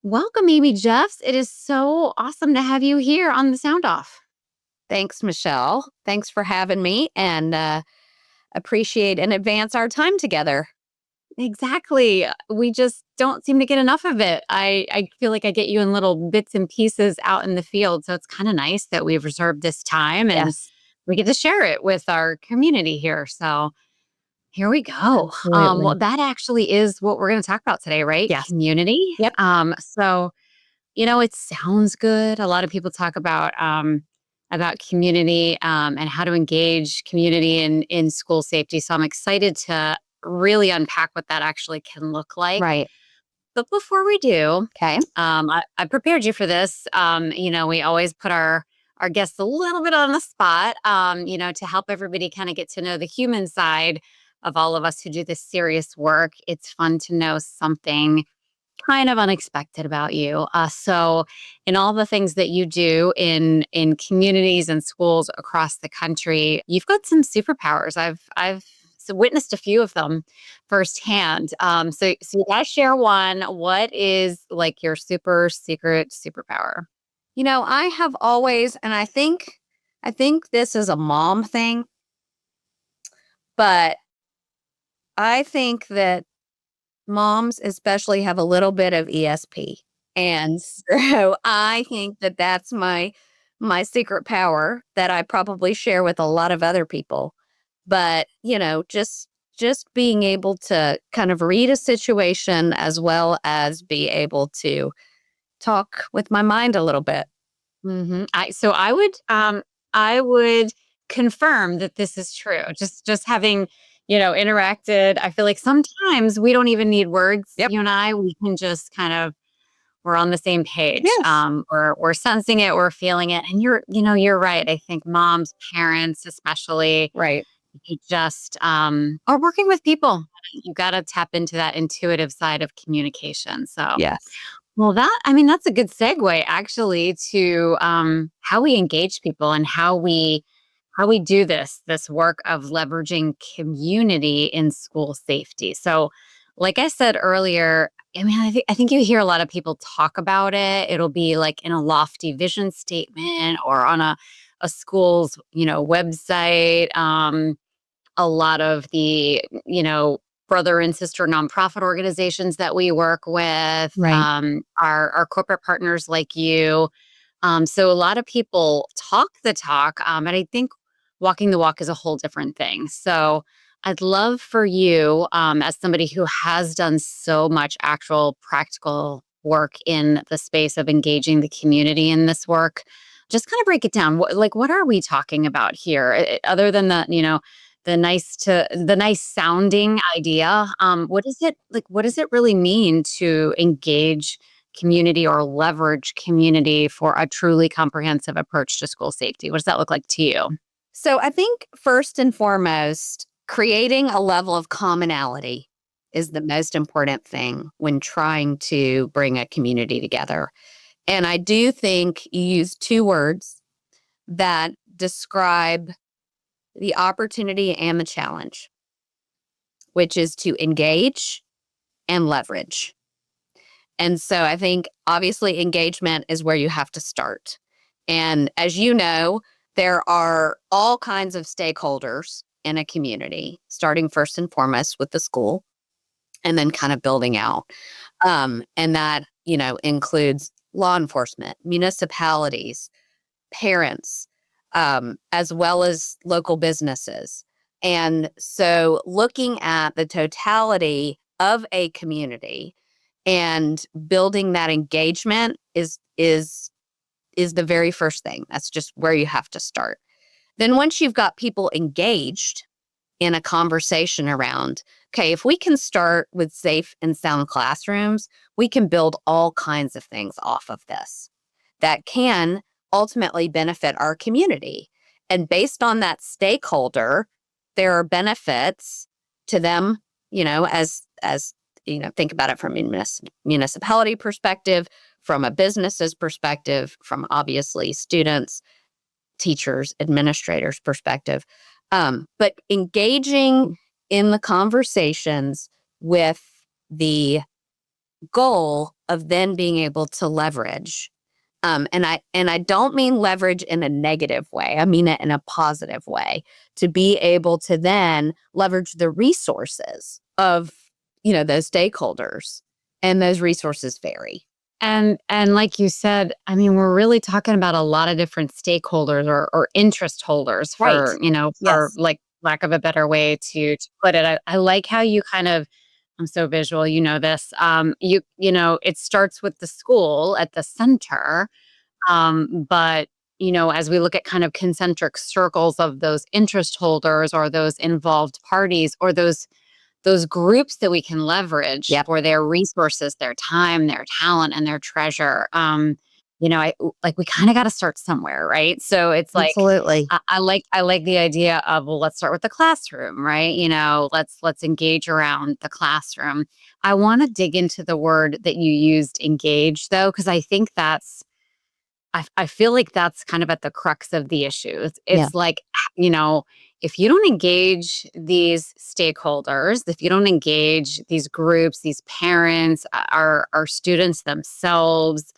Welcome, Amy Jeffs. It is so awesome to have you here on the Sound Off. Thanks, Michelle. Thanks for having me and appreciate and advance our time together. Exactly. We just don't seem to get enough of it. I feel like I get you in little bits and pieces out in the field. So it's kind of nice that we've reserved this time and Yes, we get to share it with our community here. So here we go. Well, absolutely. that actually is what we're going to talk about today, right? Yes. Community. Yep. So it sounds good. A lot of people talk about community and how to engage community in school safety. So I'm excited to really unpack what that actually can look like. Right. But before we do, Okay. I prepared you for this. We always put our guests a little bit on the spot, to help everybody kind of get to know the human side of all of us who do this serious work. It's fun to know something kind of unexpected about you. So, in all the things that you do in communities and schools across the country, you've got some superpowers. I've witnessed a few of them firsthand. So you gotta share one. What is like your super secret superpower? I have always, and I think this is a mom thing, but I think that moms especially have a little bit of ESP. And so I think that that's my secret power that I probably share with a lot of other people. But, just being able to kind of read a situation as well as be able to talk with my mind a little bit. I would confirm that this is true. Just having interacted, I feel like sometimes we don't even need words. Yep. You and I, we can just kind of we're on the same page. Yes. We're sensing it, we're feeling it, and you're right. I think moms, parents, especially, Right. you just are working with people. You got to tap into that intuitive side of communication. So Yes. well, that's a good segue actually to how we engage people and how we do this work of leveraging community in school safety. So, like I said earlier, I think you hear a lot of people talk about it. It'll be like in a lofty vision statement or on a school's website. A lot of the brother and sister nonprofit organizations that we work with, Right. our corporate partners like you. So a lot of people talk the talk, and I think walking the walk is a whole different thing. So I'd love for you, as somebody who has done so much actual practical work in the space of engaging the community in this work, just kind of break it down. What are we talking about here? Other than the nice sounding idea. What is it like? What does it really mean to engage community or leverage community for a truly comprehensive approach to school safety? What does that look like to you? So I think first and foremost, creating a level of commonality is the most important thing when trying to bring a community together. And I do think you use two words that describe the opportunity and the challenge, which is to engage and leverage. And so I think obviously engagement is where you have to start. And as you know, there are all kinds of stakeholders in a community, starting first and foremost with the school and then kind of building out. And that, includes law enforcement, municipalities, parents, as well as local businesses. And so looking at the totality of a community and building that engagement is the very first thing. That's just where you have to start. Then once you've got people engaged in a conversation around, okay, if we can start with safe and sound classrooms, we can build all kinds of things off of this that can ultimately benefit our community. And based on that stakeholder, there are benefits to them, think about it from a municipality perspective, from a business's perspective, from obviously students, teachers, administrators' perspective. But engaging in the conversations with the goal of then being able to leverage. And I don't mean leverage in a negative way. I mean it in a positive way, to be able to then leverage the resources of, those stakeholders. And those resources vary. And like you said, I mean, we're really talking about a lot of different stakeholders or interest holders Right. for Yes. like lack of a better way to put it. I like how you kind of I'm so visual, you know this. It starts with the school at the center. But as we look at kind of concentric circles of those interest holders or those involved parties or those groups that we can leverage Yep. for their resources, their time, their talent, and their treasure. I like we kind of got to start somewhere, right? So it's like Absolutely. I like the idea of, well, let's start with the classroom, right? Let's engage around the classroom. I want to dig into the word that you used, engage, though, because I think I feel like that's kind of at the crux of the issue. Yeah. It's like, you know, if you don't engage these stakeholders, if you don't engage these groups, these parents, our students themselves,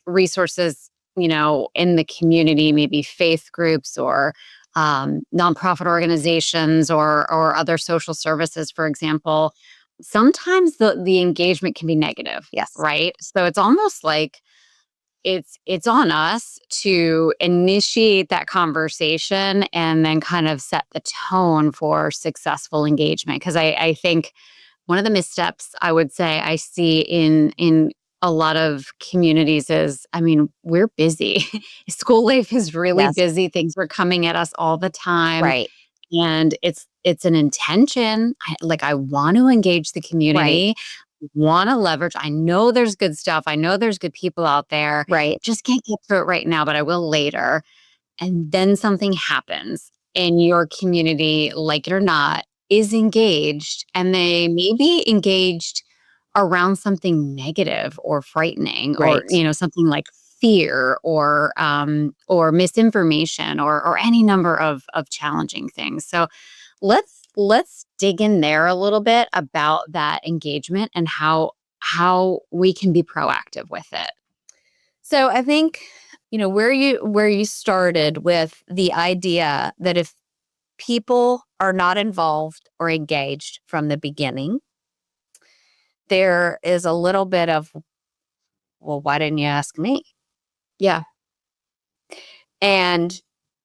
resources, in the community, maybe faith groups or nonprofit organizations or other social services, for example, sometimes the engagement can be negative, Yes. right? So it's almost like it's on us to initiate that conversation and then kind of set the tone for successful engagement. Because I think one of the missteps I would say I see in a lot of communities is, I mean, we're busy. School life is really Yes. busy. Things are coming at us all the time. Right. And it's an intention. I want to engage the Right. community, want to leverage. I know there's good stuff. I know there's good people out there. Right. Just can't get through it right now, but I will later. And then something happens and your community, like it or not, is engaged, and they may be engaged around something negative or frightening or, Right. something like fear or misinformation or any number of challenging things. So let's dig in there a little bit about that engagement and how we can be proactive with it. So I think, where you started with the idea that if people are not involved or engaged from the beginning, there is a little bit of, well, why didn't you ask me? Yeah. And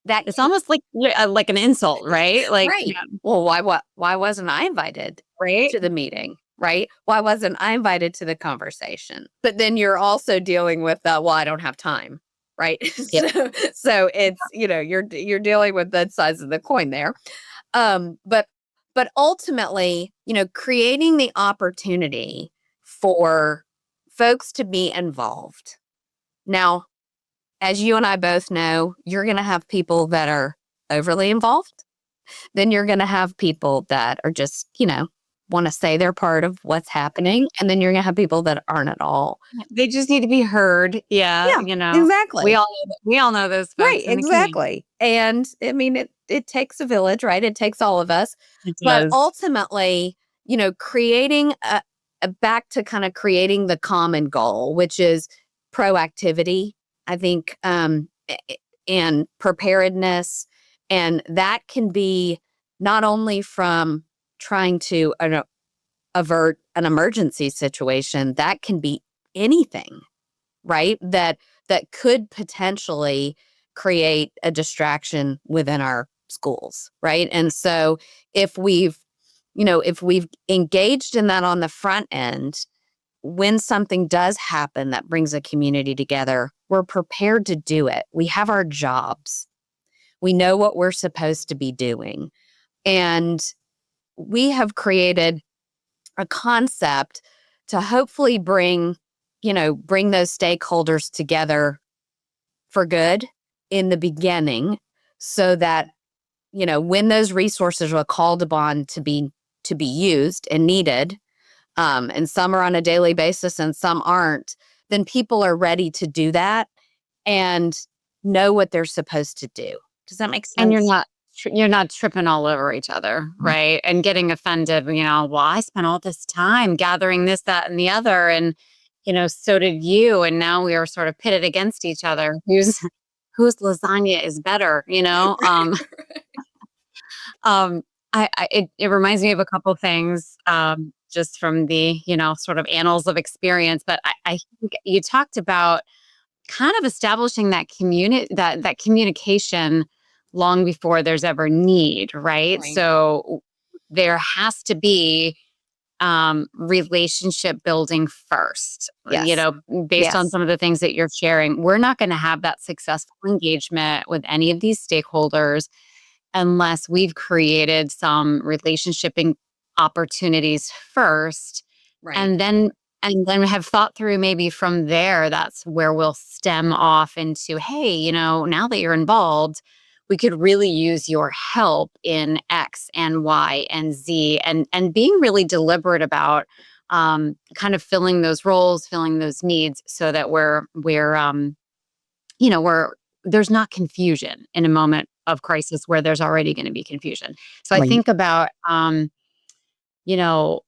that It's almost like like an insult, right? Like, right. Well, why wasn't I invited right? to the meeting? Right? Why wasn't I invited to the conversation? But then you're also dealing with well, I don't have time. Right. Yep. So it's, you're dealing with both sides of the coin there. But ultimately, creating the opportunity for folks to be involved. Now, as you and I both know, you're going to have people that are overly involved. Then you're going to have people that are just, want to say they're part of what's happening. And then you're going to have people that aren't at all. They just need to be heard. Yeah, Yeah, exactly. we all know those Right, folks in the community. exactly. And I mean, it takes a village, right? It takes all of us. It But does. ultimately, creating a back to kind of creating the common goal, which is proactivity, I think, and preparedness. And that can be not only from trying to avert an emergency situation, that can be anything, right? That could potentially create a distraction within our schools, right? And so if we've engaged in that on the front end, when something does happen that brings a community together, we're prepared to do it. We have our jobs. We know what we're supposed to be doing. And we have created a concept to hopefully bring those stakeholders together for good in the beginning, so that when those resources are called upon to be used and needed, and some are on a daily basis and some aren't, then people are ready to do that and know what they're supposed to do. Does that make And you're sense? not you're not tripping all over each other, right? And getting offended, well, I spent all this time gathering this, that, and the other, and so did you, and now we are sort of pitted against each other. Whose lasagna is better, Um, it reminds me of a couple things, just from the, sort of annals of experience. But I think you talked about kind of establishing that communication long before there's ever need, right? Right. So there has to be relationship building first, Yes. based on Yes. some of the things that you're sharing. We're not going to have that successful engagement with any of these stakeholders unless we've created some relationshiping opportunities first, Right. and then have thought through, maybe from there that's where we'll stem off into, hey, now that you're involved, we could really use your help in X and Y and Z, and being really deliberate about kind of filling those roles, filling those needs, so that we're there's not confusion in a moment of crisis where there's already going to be confusion. So I Right. think about, you know,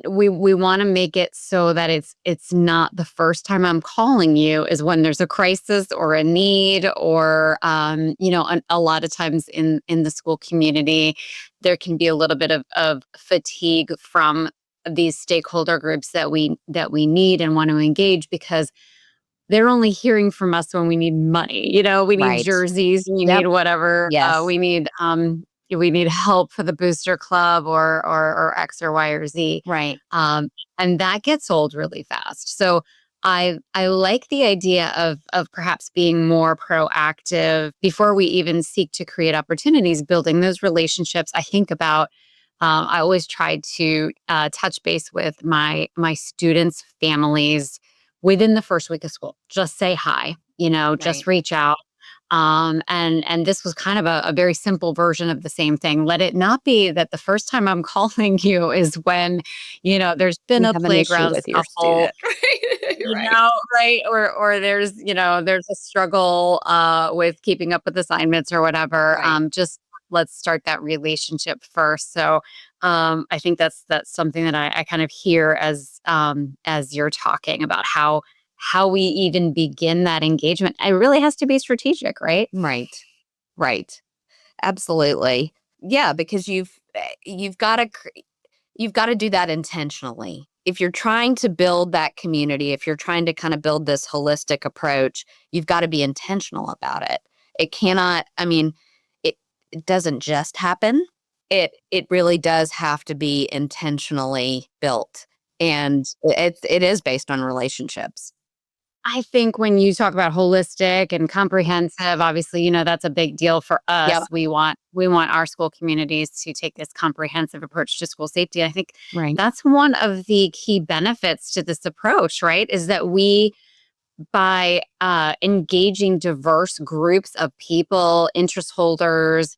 we want to make it so that it's not the first time I'm calling you is when there's a crisis or a need, or a lot of times in the school community there can be a little bit of fatigue from these stakeholder groups that we need and want to engage, because they're only hearing from us when we need money. We need Right. jerseys, we Yep. need whatever. Yes. We need help for the booster club, or X or Y or Z. Right. And that gets old really fast. So I like the idea of perhaps being more proactive before we even seek to create opportunities, building those relationships. I think about I always try to touch base with my students' families within the first week of school. Just say hi, just Right. reach out. And this was kind of a very simple version of the same thing. Let it not be that the first time I'm calling you is when, there's been You a have an issue playground with your scuffle, student. Right. Right. right? Or there's a struggle with keeping up with assignments or whatever. Right. Just let's start that relationship first. So I think that's something that I kind of hear as you're talking about how we even begin that engagement. It really has to be strategic, right? Right. Right. Absolutely. Yeah, because you've got to do that intentionally. If you're trying to build that community, if you're trying to kind of build this holistic approach, you've got to be intentional about it. It cannot, I mean, it it doesn't just happen. It really does have to be intentionally built. And it is based on relationships. I think when you talk about holistic and comprehensive, obviously, that's a big deal for Yep. us. We want our school communities to take this comprehensive approach to school safety. I think Right. that's one of the key benefits to this approach, right? Is that we by engaging diverse groups of people, interest holders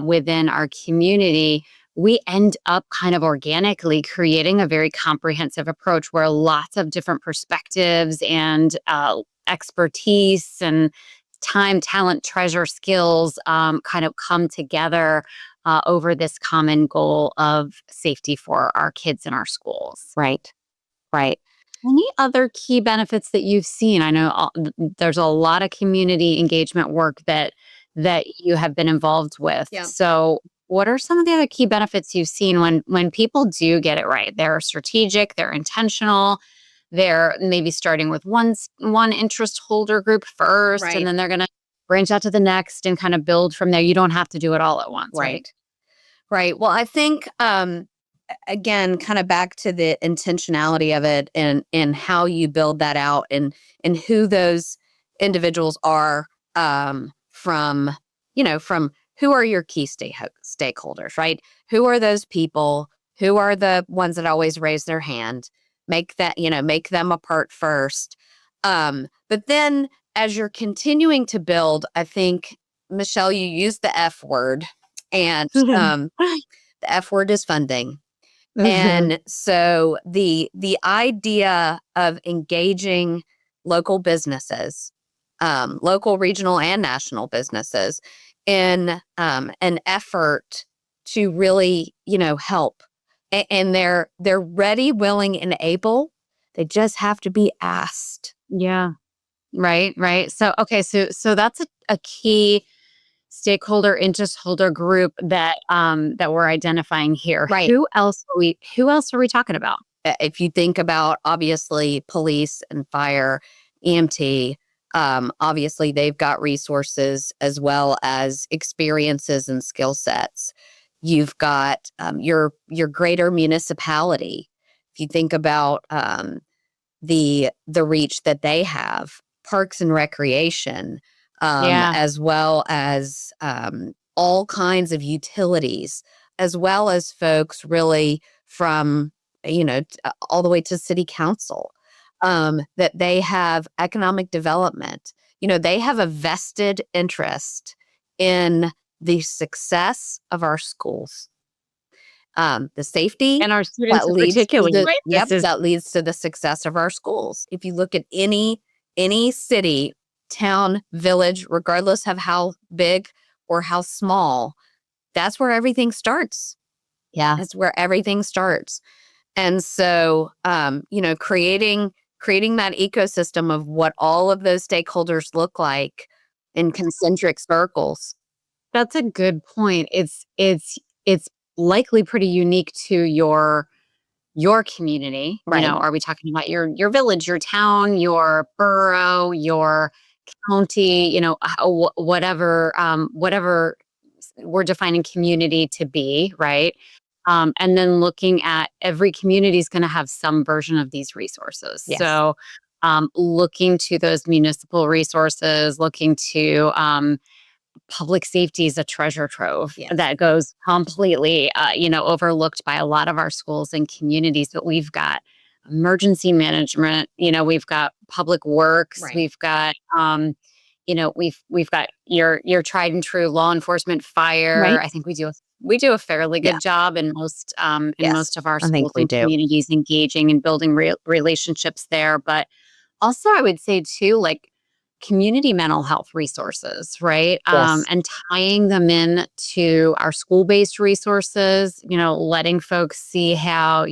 within our community, we end up kind of organically creating a very comprehensive approach where lots of different perspectives and expertise and time, talent, treasure, skills kind of come together over this common goal of safety for our kids in our schools. Right. Right. Any other key benefits that you've seen? I know there's a lot of community engagement work that you have been involved with. Yeah. So, what are some of the other key benefits you've seen when people do get it right? They're strategic, they're intentional, they're maybe starting with one interest holder group first, and Right. then they're going to branch out to the next and kind of build from there. You don't have to do it all at once, right? Right. Right. Well, I think again, kind of back to the intentionality of it and how you build that out and who those individuals are from, from who are your key stakeholders, right? Who are those people? Who are the ones that always raise their hand? Make them a part first. But then as you're continuing to build, I think, Michelle, you use the F word, and the F word is funding. Mhm. And so the idea of engaging local businesses, local, regional, and national businesses in an effort to really, help. And they're ready, willing, and able. They just have to be asked. Yeah. Right, right. So okay, so that's a key stakeholder interest holder group that we're identifying here. Right. Who else are we talking about? If you think about obviously police and fire, EMT, obviously they've got resources as well as experiences and skill sets. You've got your greater municipality. If you think about the reach that they have, parks and recreation, Yeah. as well as all kinds of utilities, as well as folks really from all the way to city council, that they have economic development. They have a vested interest in the success of our schools, the safety And our that students in leads to particular, the right? yep, that leads to the success of our schools. If you look at any city, town, village, regardless of how big or how small, that's where everything starts. Yeah. That's where everything starts. And so, creating that ecosystem of what all of those stakeholders look like in concentric circles. That's a good point. It's likely pretty unique to your community. Right. Are we talking about your village, your town, your borough, your county, whatever we're defining community to be, right? And then looking at every community is going to have some version of these resources. Yes. So, looking to those municipal resources, looking to public safety is a treasure trove Yes. that goes completely, overlooked by a lot of our schools and communities. But we've got emergency management. We've got public works. Right. We've got, we've got your tried and true law enforcement, fire. Right. I think we do a fairly Yeah. good job in Yes. most of our I think schools we and do. communities engaging and building relationships there. But also, I would say too, like community mental health resources, right? Yes. And tying them in to our school-based resources, letting folks see how,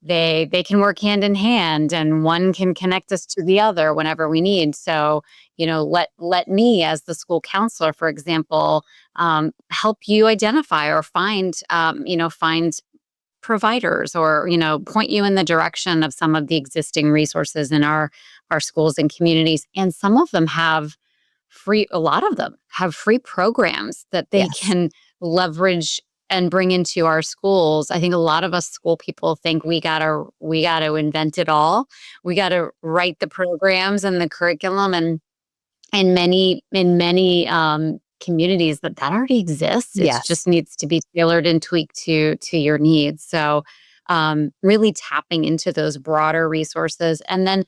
they can work hand in hand and one can connect us to the other whenever we need. So, let me as the school counselor, for example, help you identify or find providers or point you in the direction of some of the existing resources in our schools and communities, and some of them have a lot of them have free programs that they Yes. can leverage and bring into our schools. I think a lot of us school people think we got to invent it all. We got to write the programs and the curriculum, and in many communities that already exists. It Yes. just needs to be tailored and tweaked to your needs. So, really tapping into those broader resources, and then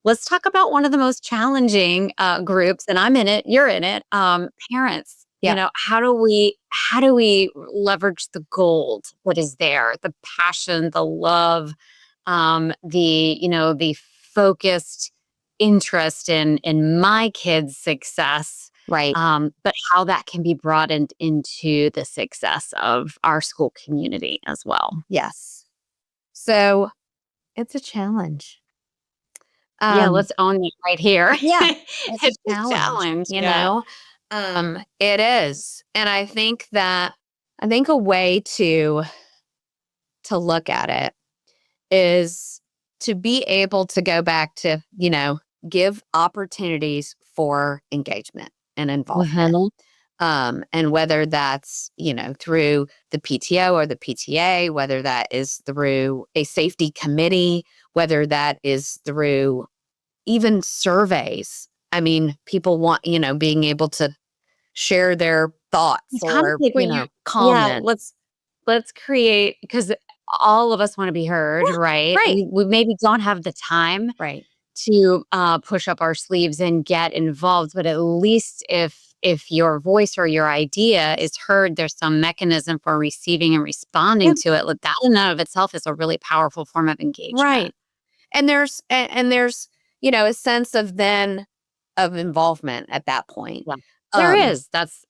let's talk about one of the most challenging groups, and I'm in it. You're in it. Parents. Yeah. How do we leverage the gold? What is there? The passion, the love, the focused interest in my kids' success, Right. but how that can be broadened into the success of our school community as well. Yes. So it's a challenge. Yeah, Um, let's own it right here. yeah, it's a It's a challenge, challenge. Yeah. it is. And I think a way to look at it is to be able to go back to, give opportunities for engagement and involvement. Mhm. And whether that's, through the PTO or the PTA, whether that is through a safety committee, whether that is through even surveys. I mean, people want, being able to share their thoughts It's kind of or, like when yeah, comment. let's create, because all of us want to be heard, Yeah, right? right, We maybe don't have the time right. to push up our sleeves and get involved, but at least if your voice or your idea is heard, there's some mechanism for receiving and Yeah, responding to it. Like that in and of itself is a really powerful form of engagement. right. And there's, a sense of involvement at that point. Yeah. There Um, is. That's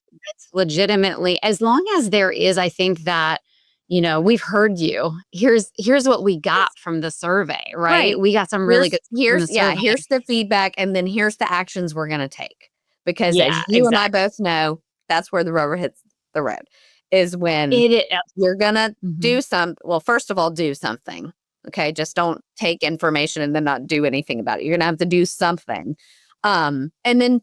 legitimately, as long as there is, I think that, we've heard you. Here's what we got yes, from the survey, right? right. We got some really good stuff from the survey. Here's the feedback, and then here's the actions we're gonna take. Because Yeah, as you and I exactly. both know, that's where the rubber hits the road, is when It is. you're gonna Mhm. well, first of all, do something. Okay. Just don't take information and then not do anything about it. You're gonna have to do something. And then,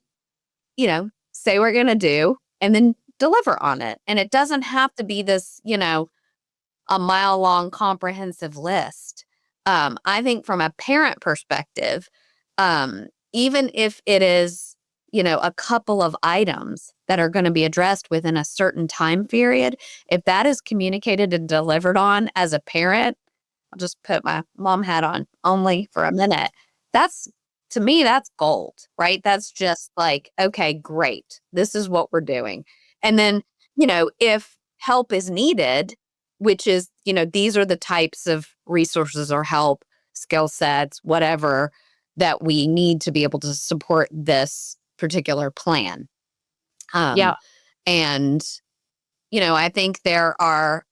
say we're gonna do and then deliver on it. And it doesn't have to be this, a mile long comprehensive list. I think from a parent perspective, even if it is, a couple of items that are going to be addressed within a certain time period, if that is communicated and delivered on as a parent, I'll just put my mom hat on only for a minute. That's To me, that's gold, right? That's just like, okay, great. This is what we're doing. And then, if help is needed, which is, these are the types of resources or help, skill sets, whatever that we need to be able to support this particular plan. Um, Yeah. and, I think there are,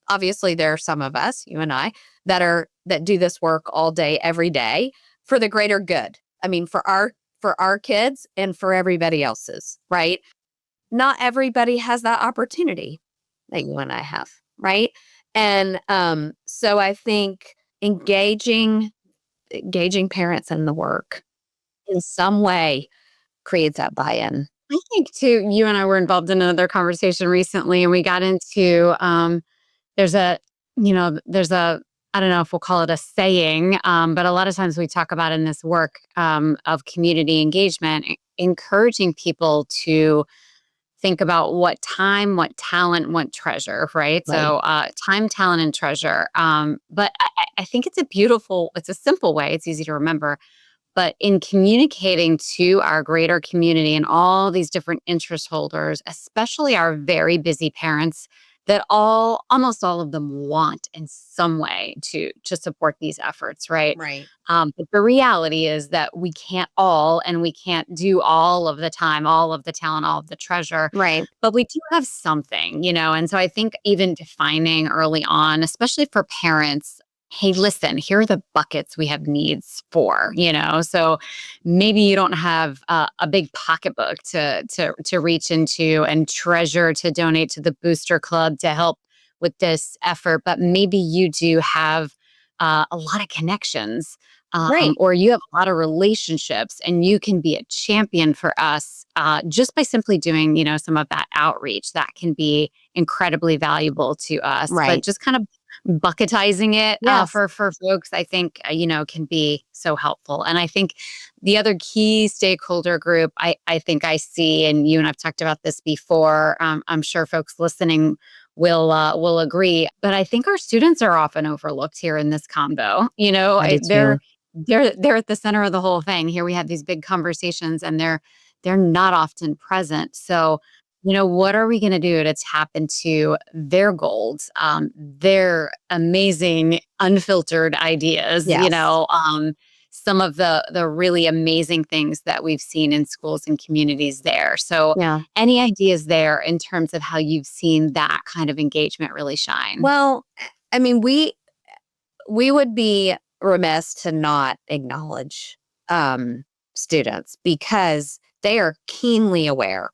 obviously, there are some of us, you and I, that do this work all day, every day for the greater good. I mean, for our kids and for everybody else's, right? Not everybody has that opportunity that you and I have, right? And so I think engaging parents in the work in some way creates that buy-in. I think too, you and I were involved in another conversation recently, and we got into there's a, there's a, I don't know if we'll call it a saying, but a lot of times we talk about in this work of community engagement, encouraging people to think about what time, what talent, what treasure, right? Right. So time, talent, and treasure. But I think it's a simple way. It's easy to remember, but in communicating to our greater community and all these different interest holders, especially our very busy parents, that almost all of them want in some way to support these efforts, right? Right. But the reality is that we can't all, and we can't do all of the time, all of the talent, all of the treasure, Right. but we do have something, and so I think even defining early on, especially for parents, hey, listen, here are the buckets we have needs for, so maybe you don't have a big pocketbook to reach into and treasure to donate to the booster club to help with this effort, but maybe you do have a lot of connections, Right. or you have a lot of relationships, and you can be a champion for us just by simply doing, some of that outreach. That can be incredibly valuable to us. But Right. just kind of bucketizing it Yes. for folks, I think, can be so helpful. And I think the other key stakeholder group I think I see, and you and I've talked about this before. I'm sure folks listening will agree. But I think our students are often overlooked here in this combo. I do They're too. they're at the center of the whole thing. Here we have these big conversations, and they're not often present. So, what are we going to do to tap into their gold, their amazing unfiltered ideas? Yes. Some of the really amazing things that we've seen in schools and communities there. So, Yeah. any ideas there in terms of how you've seen that kind of engagement really shine? Well, I mean, we would be remiss to not acknowledge students because they are keenly aware.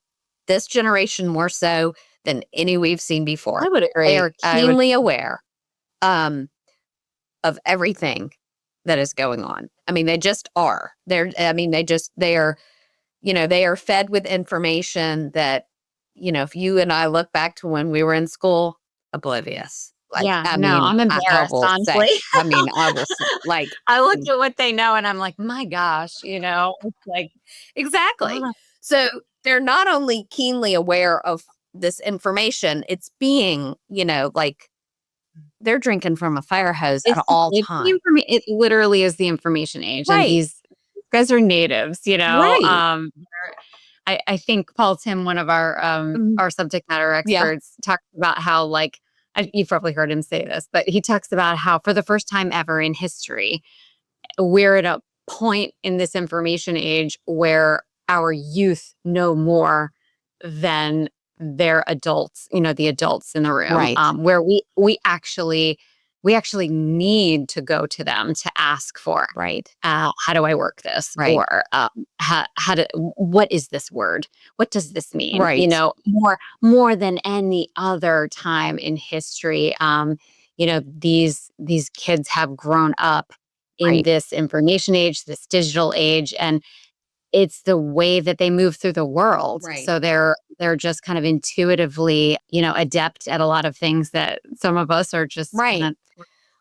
This generation more so than any we've seen before. I would They agree. are keenly aware um, of everything that is going on. I mean, they just are. I mean, they are, they are fed with information that, if you and I look back to when we were in school, oblivious. Like, Yeah, I no, mean, I'm I embarrassed, will honestly. say, like, I look at what they know and I'm like, "My gosh," it's like, exactly. "Oh, So they're not only keenly aware of this information, it's being, like they're drinking from a fire hose at all times. it literally is the information age, and Right. these guys are natives, Right. I think Paul Tim, one of Mhm. our subject matter Yeah. experts, talks about how, like, you've probably heard him say this, but he talks about how for the first time ever in history, we're at a point in this information age where our youth know more than their adults, the adults in the room, Right. where we actually need to go to them to ask for, Right. how do I work this? Right. Or what is this word? What does this mean? Right. More than any other time in history. These kids have grown up in Right. this information age, this digital age, and it's the way that they move through the world. Right. So they're just kind of intuitively, adept at a lot of things that some of us are just kind Right. of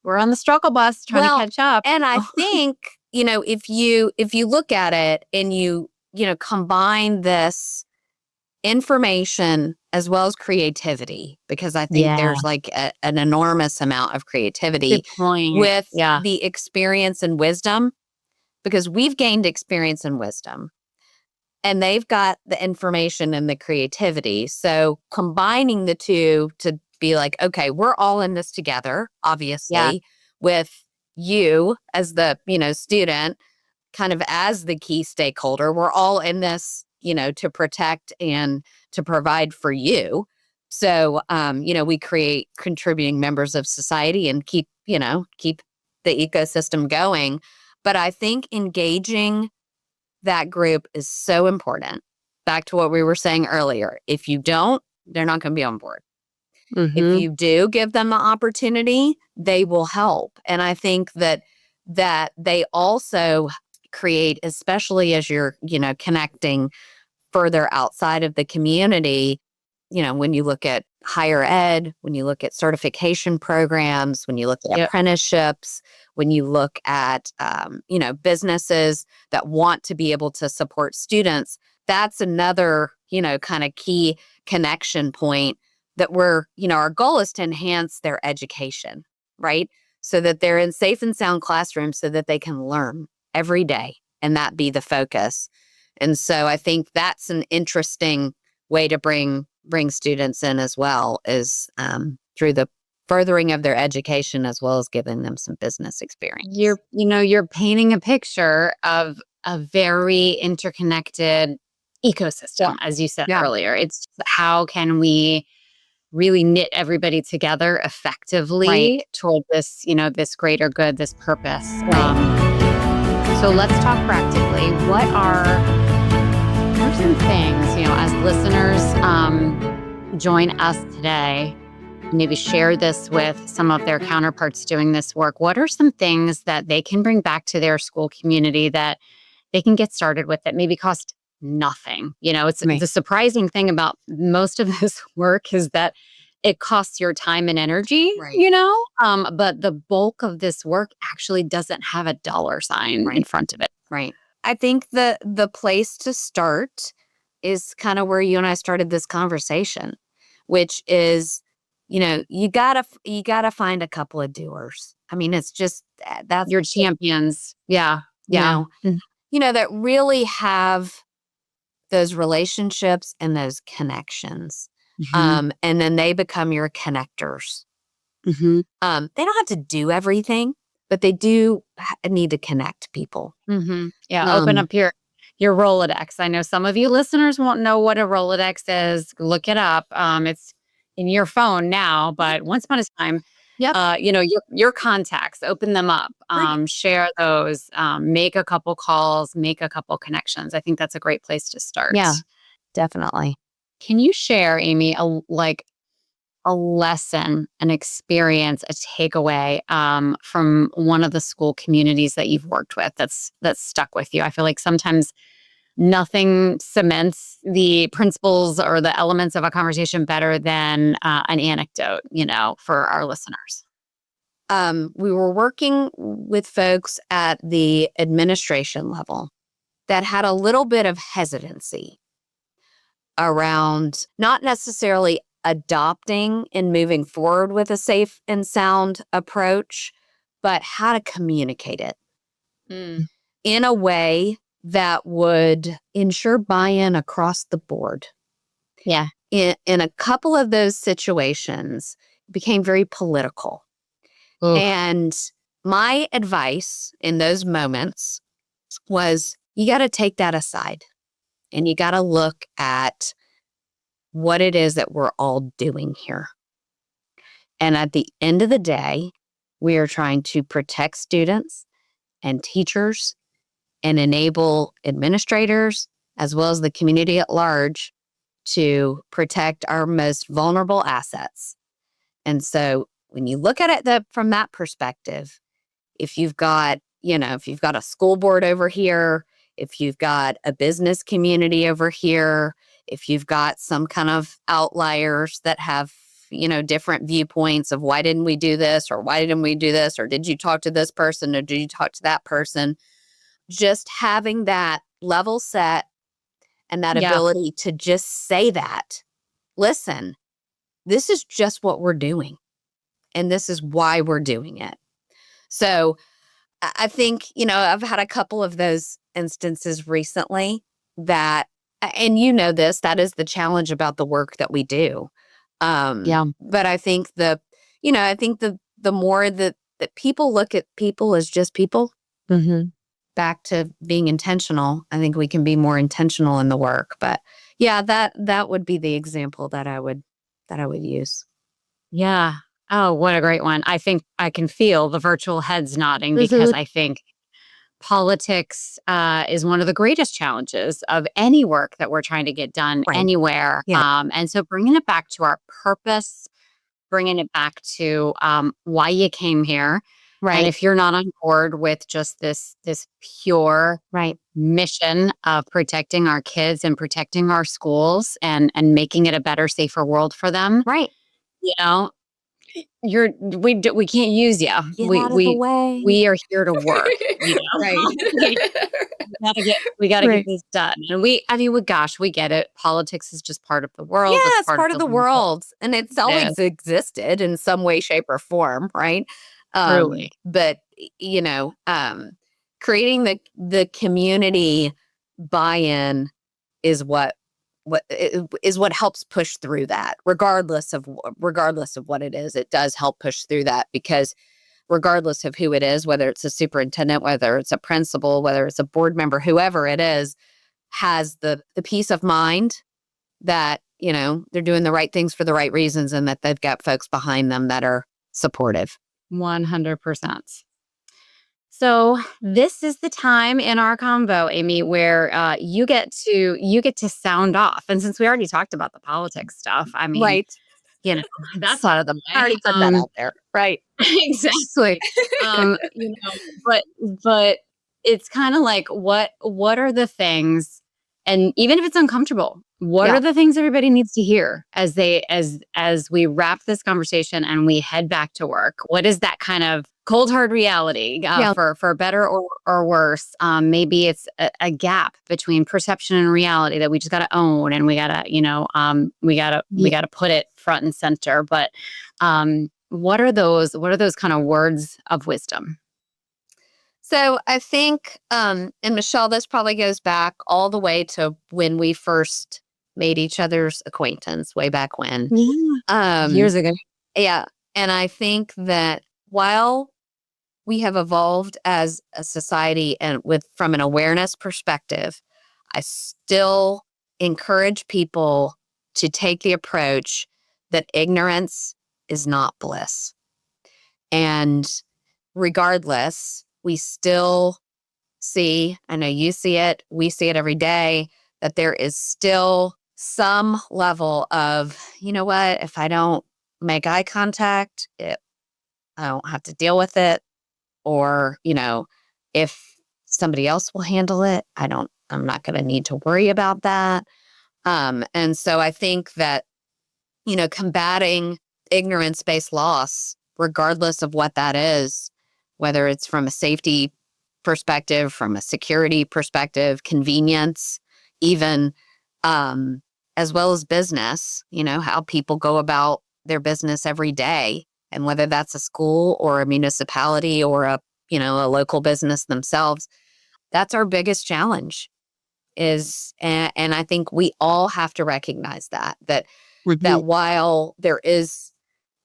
we're on the struggle bus trying to Well, catch up. and I think, if you look at it and you combine this information as well as creativity, because I think Yeah, there's like an enormous amount of creativity good point. with Yeah. the experience and wisdom, because we've gained experience and wisdom and they've got the information and the creativity. So combining the two to be like, okay, we're all in this together, Yeah. obviously, with you as the, student, kind of as the key stakeholder. We're all in this, to protect and to provide for you. So, we create contributing members of society and keep the ecosystem going. But I think engaging that group is so important. Back to what we were saying earlier. If you don't, they're not going to be on board. If Mhm. you do give them the opportunity, they will help. And I think that they also create, especially as you're, connecting further outside of the community, when you look at higher ed, when you look at certification programs, when you look at Yep. apprenticeships, when you look at, businesses that want to be able to support students, that's another, kind of key connection point that our goal is to enhance their education, right? So that they're in safe and sound classrooms so that they can learn every day and that be the focus. And so I think that's an interesting way to bring students in as well, is through the furthering of their education as well as giving them some business experience. You're painting a picture of a very interconnected Yeah. ecosystem, as you said Yeah. earlier. It's just how can we really knit everybody together Right. effectively toward this greater good, this purpose. Right. So let's talk practically. What are some things, as listeners join us today, maybe share this with some of their counterparts doing this work? What are some things that they can bring back to their school community that they can get started with that maybe cost nothing? It's Right. the surprising thing about most of this work is that it costs your time and energy, Right. but the bulk of this work actually doesn't have a dollar sign in Right. front of it. Right. I think the place to start is kind of where you and I started this conversation, which is, you gotta find a couple of doers. I mean, it's just that's Your champions. Yeah. you Yeah. know, that really have those relationships and those connections. Mm-hmm. And then they become your connectors. Mm-hmm. They don't have to do everything, but they do need to connect people. Mm-hmm. Yeah. Open Um, up your Rolodex. I know some of you listeners won't know what a Rolodex is. Look it up. It's in your phone now, but once upon a time, yep. your contacts, open them up, Right. share those, make a couple calls, make a couple connections. I think that's a great place to start. Yeah, definitely. Can you share, Amy, a lesson, an experience, a takeaway from one of the school communities that you've worked with that's stuck with you? I feel like sometimes nothing cements the principles or the elements of a conversation better than an anecdote, for our listeners. We were working with folks at the administration level that had a little bit of hesitancy around not necessarily adopting and moving forward with a safe and sound approach, but how to communicate it Mm. in a way that would ensure buy-in across the board. Yeah. In a couple of those situations, it became very political. Oof. And my advice in those moments was, you got to take that aside. and you got to look at what it is that we're all doing here. And at the end of the day, we are trying to protect students and teachers and enable administrators as well as the community at large to protect our most vulnerable assets. And so when you look at it from that perspective, if you've got, if you've got a school board over here, if you've got a business community over here, if you've got some kind of outliers that have, different viewpoints of why didn't we do this or why didn't we do this or did you talk to this person or did you talk to that person? Just having that level set and that Yeah. ability to just say that, listen, this is just what we're doing and this is why we're doing it. So I think, I've had a couple of those instances recently that, and this, that is the challenge about the work that we do. Yeah. But I think the more that people look at people as just people, Mm-hmm. back to being intentional, I think we can be more intentional in the work. But yeah, that would be the example that I would use. Yeah. Oh, what a great one. I think I can feel the virtual heads nodding because Mhm. I think politics is one of the greatest challenges of any work that we're trying to get done Right. anywhere. Yeah. And so bringing it back to our purpose, bringing it back to why you came here. And Right. if you're not on board with just this pure Right. mission of protecting our kids and protecting our schools and making it a better, safer world for them, Right. you know, we can't use you. Get out of the way. We are here to work, Right. we gotta get Right. this done. And gosh, we get it. Politics is just part of the Yeah, world. It's it's part of part of the the world. world, and it's It is always existed in some way, shape, or form, right? truly But creating the community buy-in is what helps push through that, regardless of what it is. It does help push through that because regardless of who it is, whether it's a superintendent, whether it's a principal, whether it's a board member, whoever it is, has the peace of mind that, they're doing the right things for the right reasons and that they've got folks behind them that are supportive. 100%. So this is the time in our convo, Amy, where you get to sound off. And since we already talked about the politics stuff, Right. you know, that's out of the I way. already put that out there. Right. Exactly. Um, you know, but it's kind of like what are the things, and even if it's uncomfortable, what Yeah. are the things everybody needs to hear as we wrap this conversation and we head back to work? What is that kind of cold hard reality Yeah. for better or worse? Maybe it's a gap between perception and reality that we just got to own, and we gotta we gotta put it front and center. But what are those kind of words of wisdom? So I think, and Michelle, this probably goes back all the way to when we first made each other's acquaintance way back when. Yeah. Um, Years ago. yeah. And I think that while we have evolved as a society and from an awareness perspective, I still encourage people to take the approach that ignorance is not bliss. And regardless, we still see, I know you see it, we see it every day, that there is still some level of, you know what, if I don't make eye contact, I don't have to deal with it. Or, if somebody else will handle it, I'm not going to need to worry about that. And so I think that, combating ignorance based loss, regardless of what that is, whether it's from a safety perspective, from a security perspective, convenience, even, as well as business, how people go about their business every day. And whether that's a school or a municipality or a local business themselves, that's our biggest challenge and I think we all have to recognize that while there's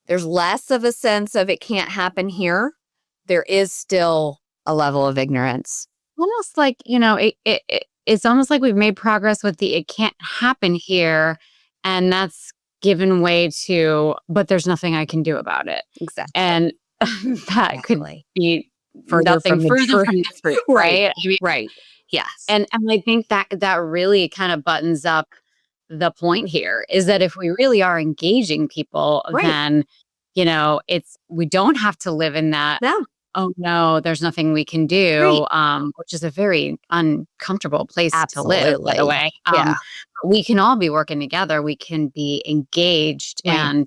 less of a sense of it can't happen here, there is still a level of ignorance. Almost like, it's almost like we've made progress with the it can't happen here. And that's given way to, but there's nothing I can do about it. Exactly. And that could Exactly. be Further nothing from the further truth. from the truth, Right. right? I mean, Right. Yes. and I think that that really kind of buttons up the point here is that if we really are engaging people, Right. then, it's we don't have to live in that, No. oh no, there's nothing we can Right. do, which is a very uncomfortable place to live, by the Absolutely. way. Yeah. We can all be working together. We can be engaged Right.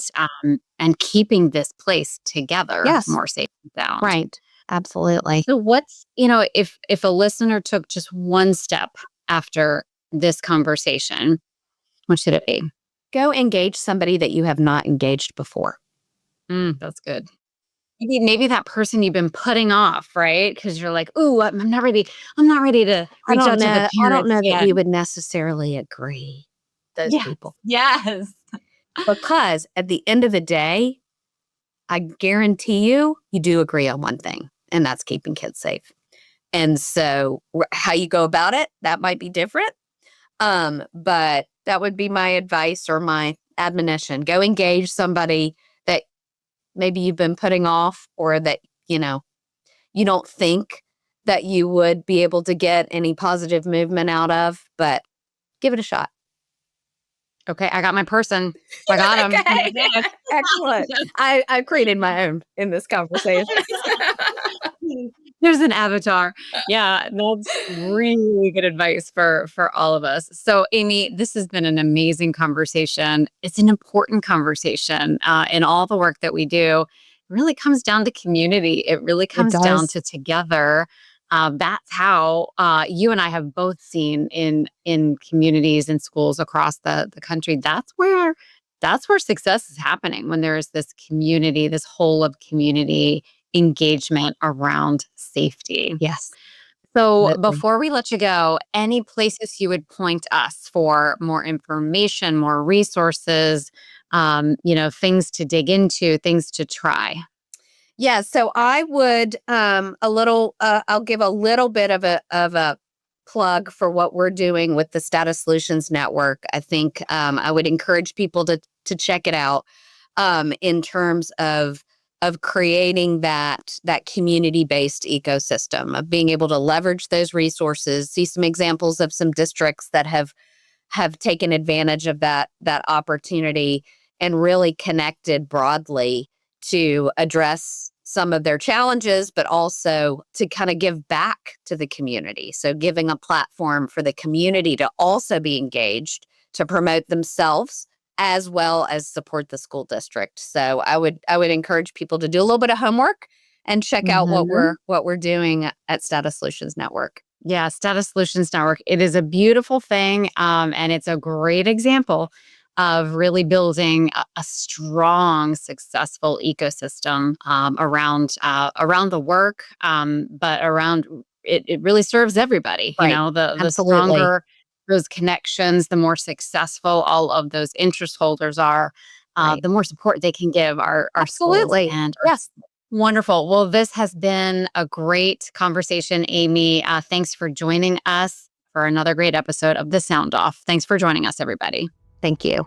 and keeping this place together Yes. more safe and sound. Right. Absolutely. So what's, if a listener took just one step after this conversation, what should it be? Go engage somebody that you have not engaged before. That's good. Maybe that person you've been putting off, right? Because you're like, "Ooh, I'm not ready. I'm not ready to I reach don't out to the know. I don't parents know that yet." we would necessarily agree, those Yes. people. Yes. Because at the end of the day, I guarantee you, you do agree on one thing, and that's keeping kids safe. And so how you go about it, that might be different. But that would be my advice or my admonition. Go engage somebody that maybe you've been putting off or that, you don't think that you would be able to get any positive movement out of, but give it a shot. Okay, I got my person. I got him. Oh my Okay. god. Excellent. I created my own in this conversation. There's an avatar. Yeah, that's really good advice for all of us. So, Amy, this has been an amazing conversation. It's an important conversation in all the work that we do. It really comes down to community. It really It comes down does. to together. That's how you and I have both seen in communities and schools across the country. That's where success is happening when there is this community, this whole of community engagement around safety. Yes. So, Absolutely. before we let you go, any places you would point us for more information, more resources, things to dig into, things to try? Yeah, so I would I'll give a little bit of a plug for what we're doing with the Status Solutions Network. I think I would encourage people to check it out in terms of creating that community-based ecosystem, of being able to leverage those resources, see some examples of some districts that have taken advantage of that opportunity and really connected broadly to address some of their challenges, but also to kind of give back to the community. So giving a platform for the community to also be engaged to promote themselves as well as support the school district. So I would encourage people to do a little bit of homework and check out what Mhm. we're doing at Status Solutions Network. Yeah, Status Solutions Network. It is a beautiful thing, and it's a great example of really building a strong, successful ecosystem around the work, but around it. It really serves everybody. Right. The Absolutely. stronger those connections, the more successful all of those interest holders are. Right. The more support they can give our schools Absolutely. and our Yes. wonderful. Well, this has been a great conversation, Amy. Thanks for joining us for another great episode of The Sound Off. Thanks for joining us, everybody. Thank you.